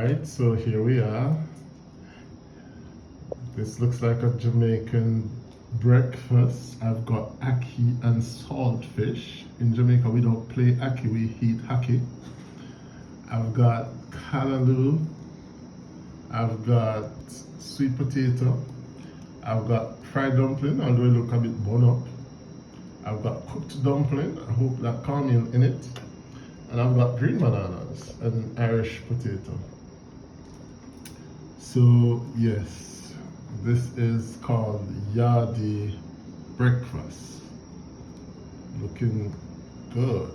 Alright, so here we are. This looks like a Jamaican breakfast. I've got ackee and saltfish. In Jamaica, we don't play ackee, we eat ackee. I've got callaloo. I've got sweet potato. I've got fried dumpling, although it look a bit bun up. I've got cooked dumpling, I hope that carmine in it. And I've got green bananas and Irish potato. So yes, this is called Yardie breakfast. Looking good.